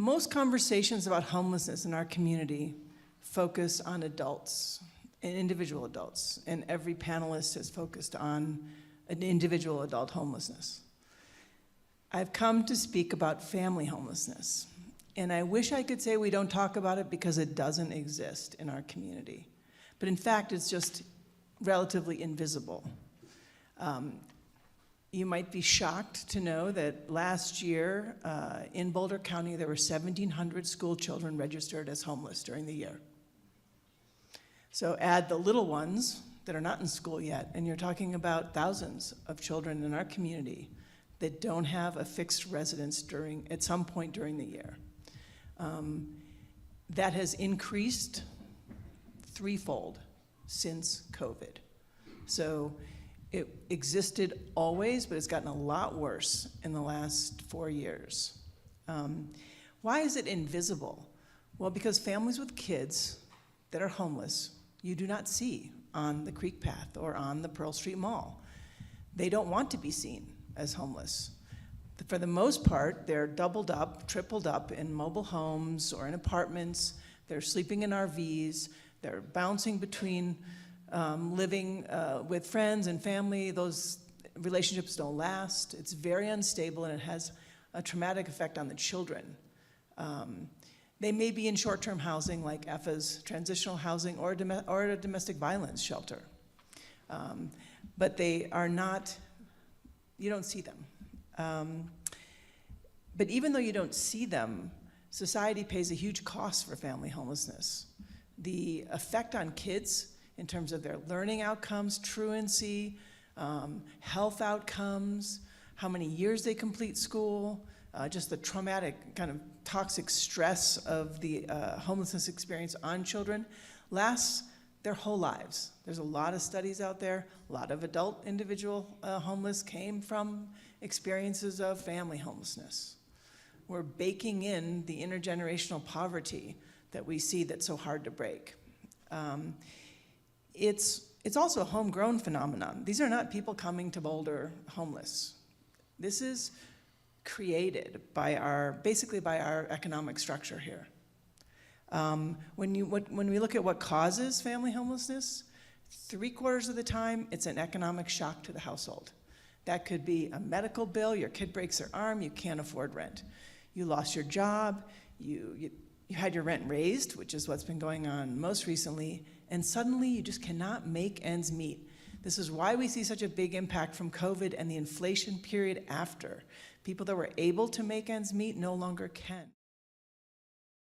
Most conversations about homelessness in our community focus on adults and individual adults, and every panelist has focused on an individual adult homelessness. I've come to speak about family homelessness, and I wish I could say we don't talk about it because it doesn't exist in our community. But in fact, it's just relatively invisible. You might be shocked to know that last year in Boulder County, there were 1,700 school children registered as homeless during the year. So add the little ones that are not in school yet, and you're talking about thousands of children in our community that don't have a fixed residence at some point during the year. That has increased threefold since COVID. So it existed always, but it's gotten a lot worse in the last 4 years. Why is it invisible? Well, because families with kids that are homeless, you do not see on the Creek Path or on the Pearl Street Mall. They don't want to be seen as homeless. For the most part, they're doubled up, tripled up in mobile homes or in apartments. They're sleeping in RVs. They're bouncing between living with friends and family. Those relationships don't last. It's very unstable, and it has a traumatic effect on the children. They may be in short-term housing like EFAA's transitional housing or a domestic violence shelter. But they are not, you don't see them. But even though you don't see them, society pays a huge cost for family homelessness. The effect on kids in terms of their learning outcomes, truancy, health outcomes, how many years they complete school, just the traumatic kind of toxic stress of the homelessness experience on children lasts their whole lives. There's a lot of studies out there. A lot of adult individual homeless came from experiences of family homelessness. We're baking in the intergenerational poverty that we see that's so hard to break. It's also a homegrown phenomenon. These are not people coming to Boulder homeless. This is created by basically by our economic structure here. When we look at what causes family homelessness, 3/4 of the time, it's an economic shock to the household. That could be a medical bill, your kid breaks their arm, you can't afford rent. You lost your job, you had your rent raised, which is what's been going on most recently, and suddenly you just cannot make ends meet. This is why we see such a big impact from COVID and the inflation period after. People that were able to make ends meet no longer can.